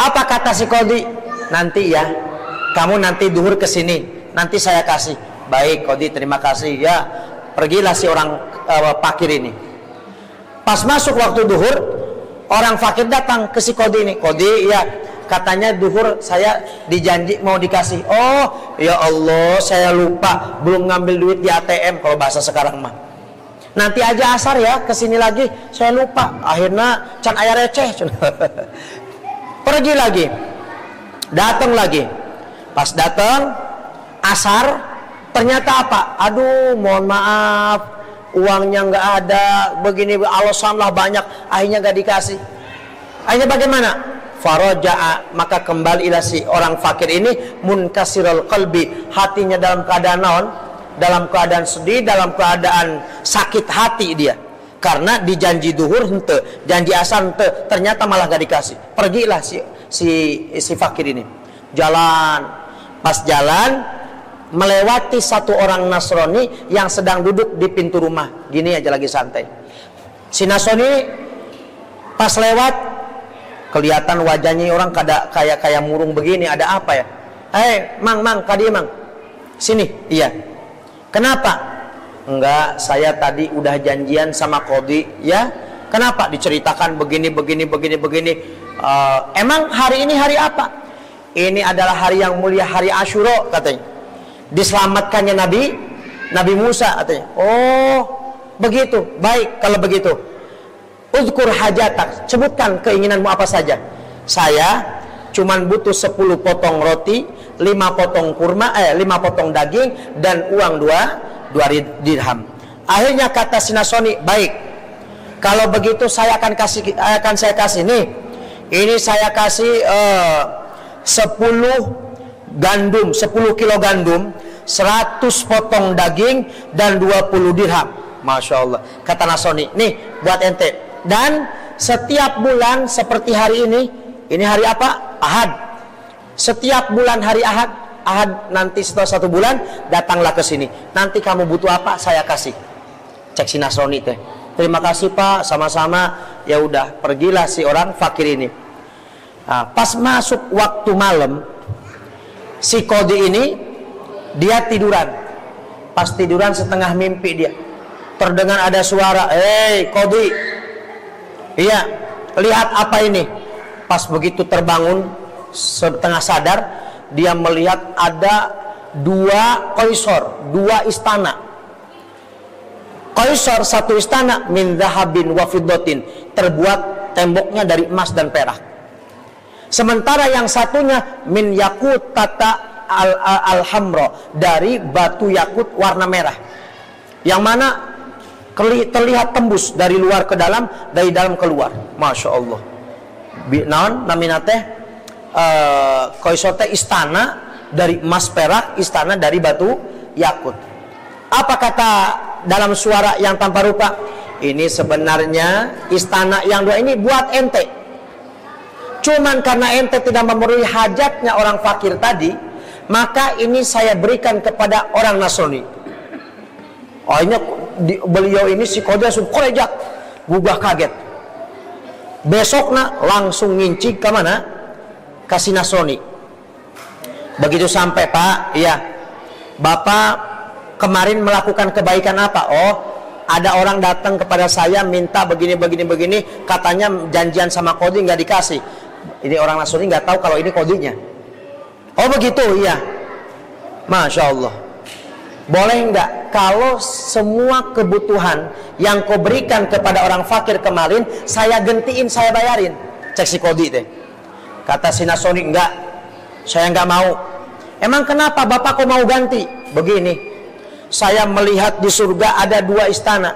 Apa kata si qadhi? Nanti ya, kamu nanti duhur kesini, nanti saya kasih. Baik qadhi, terima kasih ya. Pergilah si orang fakir ini. Pas masuk waktu duhur, orang fakir datang ke si qadhi ini. Qadhi, ya, katanya duhur saya dijanji mau dikasih. Oh ya Allah, saya lupa, belum ngambil duit di ATM, kalau bahasa sekarang mah. Nanti aja asar ya, kesini lagi, saya lupa. Akhirnya can aya receh. Pergi lagi, datang lagi. Pas datang asar, ternyata apa? Aduh, mohon maaf, uangnya nggak ada, begini alasan lah banyak, akhirnya nggak dikasih. Akhirnya bagaimana? Faraja'a, maka kembali si orang fakir ini munkasirul qalbi, hatinya dalam keadaan naon? Dalam keadaan sedih, dalam keadaan sakit hati dia, karena dijanji duhur hente, janji asar hente, ternyata malah gak dikasih. Pergilah si fakir ini jalan. Pas jalan melewati satu orang Nasrani yang sedang duduk di pintu rumah, gini aja lagi santai. Si Nasrani pas lewat, kelihatan wajahnya orang kayak murung begini. Ada apa ya? Mang, kadi mang, sini. Iya. Kenapa? Enggak, saya tadi udah janjian sama qadhi, ya. Kenapa? Diceritakan begini. Emang hari ini hari apa? Ini adalah hari yang mulia, hari Asyura katanya. Diselamatkannya Nabi Musa katanya. Oh, begitu. Baik, kalau begitu. Uzkur hajatak, sebutkan keinginanmu apa saja. Saya cuman butuh 10 potong roti, 5 potong kurma, 5 potong daging, dan uang 2 dirham. Akhirnya kata si Nasrani, baik, kalau begitu saya akan kasih nih. Ini saya kasih 10 gandum, 10 kilo gandum, 100 potong daging, dan 20 dirham. Masya Allah. Kata Nasrani, nih buat ente. Dan setiap bulan seperti hari ini hari apa? Ahad. Setiap bulan hari Ahad nanti setelah 1 bulan datanglah ke sini. Nanti kamu butuh apa saya kasih. Cek si Nasrani teh. Terima kasih Pak, sama-sama. Ya udah, pergilah si orang fakir ini. Nah, pas masuk waktu malam, si qadhi ini dia tiduran. Pas tiduran setengah mimpi dia, terdengar ada suara, qadhi, iya, lihat apa ini? Pas begitu terbangun, setengah sadar, dia melihat ada 2 qaisar, 2 istana. Qaisar, satu istana min dhahabin wa fiddatin, terbuat temboknya dari emas dan perak. Sementara yang satunya min yakut tata al-hamra, dari batu yakut warna merah. Yang mana terlihat tembus dari luar ke dalam, dari dalam keluar. Masya Allah. Naon namina teh Qaisar teh istana dari emas perak, istana dari batu yakut. Apa kata dalam suara yang tanpa rupa? Ini sebenarnya istana yang dua ini buat ente. Cuman karena ente tidak memenuhi hajatnya orang fakir tadi, maka ini saya berikan kepada orang Nasrani. Oh ini beliau ini si Qadi langsung korejak, gugah kaget. Besoknya langsung ngincik ke mana? Kasih Nasrani. Begitu sampai, Pak, iya, Bapak kemarin melakukan kebaikan apa? Oh, ada orang datang kepada saya minta begini, katanya janjian sama Qadi nggak dikasih. Ini orang Nasrani nggak tahu kalau ini Qadinya. Oh begitu, iya. Masya Allah. Boleh nggak kalau semua kebutuhan yang kau berikan kepada orang fakir kemarin saya gantiin, saya bayarin? Cek si Qadi deh. Kata si Nasrani, enggak, saya nggak mau. Emang kenapa Bapak kok mau ganti? Begini, saya melihat di surga ada dua istana.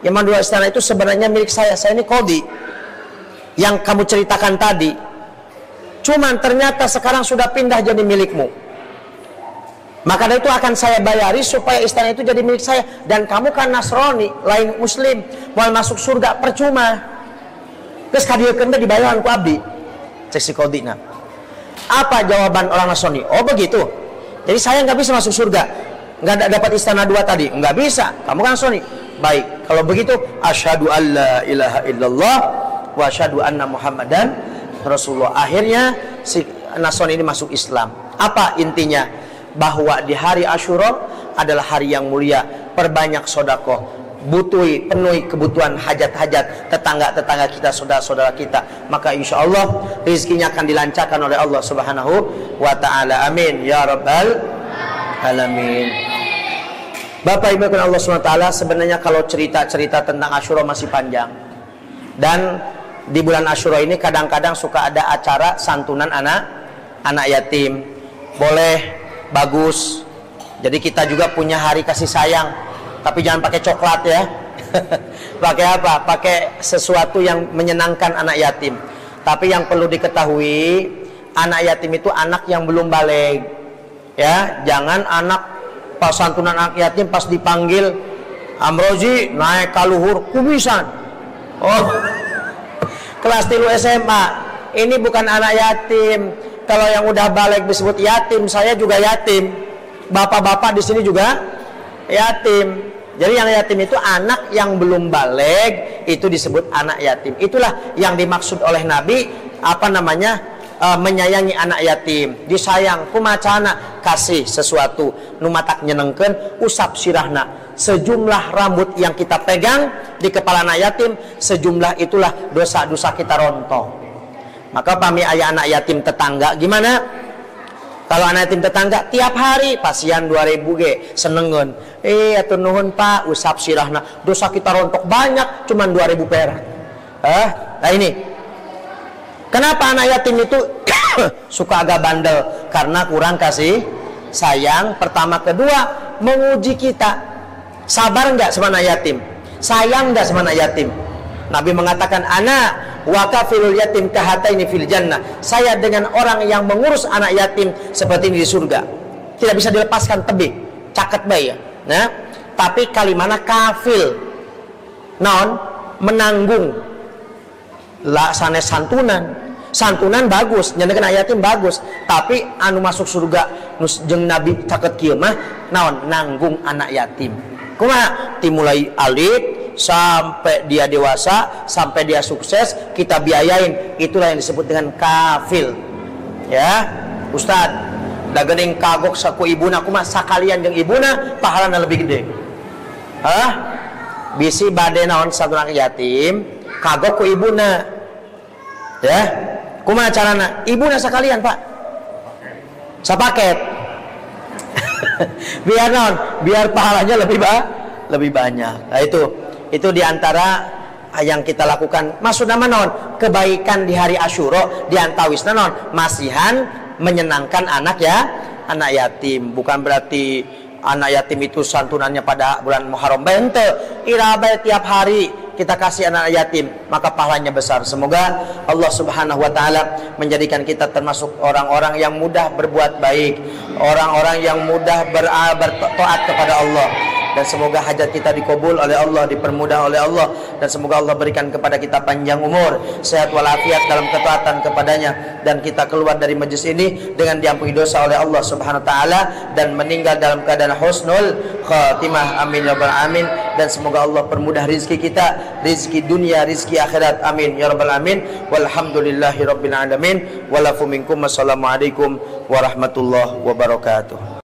Yang dua istana itu sebenarnya milik saya. Saya ini Qadi yang kamu ceritakan tadi. Cuman ternyata sekarang sudah pindah jadi milikmu. Maka dari itu akan saya bayari supaya istana itu jadi milik saya. Dan kamu kan Nasrani, lain Muslim, mau masuk surga percuma. Terus kadir kena dibayar ku abdi. Cek si Qadi. Apa jawaban orang Nasrani? Oh begitu. Jadi saya nggak bisa masuk surga, nggak dapat istana dua tadi. Nggak bisa. Kamu kan Nasrani. Baik. Kalau begitu, asyhadu alla ilaha illallah wa asyhadu anna Muhammadan Rasulullah. Akhirnya si Nasrani ini masuk Islam. Apa intinya? Bahwa di hari Asyura adalah hari yang mulia. Perbanyak sedekah, penuhi kebutuhan hajat-hajat tetangga-tetangga kita, saudara-saudara kita. Maka insya Allah rezekinya akan dilancarkan oleh Allah Subhanahu wa ta'ala. Amin ya rabbal alamin. Bapak Ibu Allah Subhanahu wa ta'ala, sebenarnya kalau cerita-cerita tentang Asyura masih panjang. Dan di bulan Asyura ini kadang-kadang suka ada acara santunan anak yatim. Boleh, bagus. Jadi kita juga punya hari kasih sayang. Tapi jangan pakai coklat ya. Pakai apa? Pakai sesuatu yang menyenangkan anak yatim. Tapi yang perlu diketahui, anak yatim itu anak yang belum balik. Ya, jangan anak pas santunan anak yatim pas dipanggil Amrozi naik kaluhur kumisan. Oh. Kelas 3 SMA. Ini bukan anak yatim. Kalau yang udah balik disebut yatim, saya juga yatim. Bapak-bapak di sini juga yatim. Jadi yang yatim itu anak yang belum balik, itu disebut anak yatim. Itulah yang dimaksud oleh Nabi, menyayangi anak yatim. Disayang, kumacana, kasih sesuatu, numatak nyenengkeun, usap sirahna. Sejumlah rambut yang kita pegang di kepala anak yatim, sejumlah itulah dosa-dosa kita rontoh. Maka pami ayah anak yatim tetangga gimana? Kalau anak yatim tetangga tiap hari pasian 2000 ge senengeun. Atuh nuhun Pak, usap sirahna. Dosa kita rontok banyak, cuman 2000 perak. Nah ini. Kenapa anak yatim itu suka agak bandel? Karena kurang kasih sayang. Pertama, kedua, menguji kita. Sabar enggak sama anak yatim? Sayang enggak sama anak yatim? Nabi mengatakan, ana wa kafilul yatim kahataini fil jannah. Saya dengan orang yang mengurus anak yatim seperti ini di surga. Tidak bisa dilepaskan tebing, caket bae ya. Nah, tapi kalimana kafil. Naon? Menanggung. La sanes santunan. Santunan bagus, nyenengkeun anak yatim bagus, tapi anu masuk surga jeung Nabi caket kieu mah naon? Nanggung anak yatim. Kumaha? Dimulai alit sampai dia dewasa, sampai dia sukses, kita biayain. Itulah yang disebut dengan kafil. Ya, Ustad, da geuning kagok saku ibuna, kumaha sakalian jeung ibuna pahalana lebih gede. Bisi bade naon santunan yatim, kagok ku ibuna. Ya, kumaha carana? Ibuna sakalian, Pak. Sapaket. Biar naon? Biar pahalanya lebih banyak. Nah itu diantara yang kita lakukan. Maksudnya naon? Kebaikan di hari Asyura diantawisna naon? Masihan menyenangkan anak yatim. Bukan berarti anak yatim itu santunannya pada bulan Muharram bente. Irabe tiap hari kita kasih anak yatim, maka pahalanya besar. Semoga Allah Subhanahu wa taala menjadikan kita termasuk orang-orang yang mudah berbuat baik, orang-orang yang mudah bertaat kepada Allah. Dan semoga hajat kita dikabul oleh Allah, dipermudah oleh Allah. Dan semoga Allah berikan kepada kita panjang umur, sehat walafiat dalam ketaatan kepadanya. Dan kita keluar dari majlis ini dengan diampuni dosa oleh Allah Subhanahu wa taala dan meninggal dalam keadaan husnul khatimah. Amin ya rabbal alamin. Dan semoga Allah permudah rizki kita, rizki dunia, rizki akhirat. Amin ya rabbal alamin. Walhamdulillahi rabbil alamin. Walafu minkum. Wassalamualaikum warahmatullahi wabarakatuh.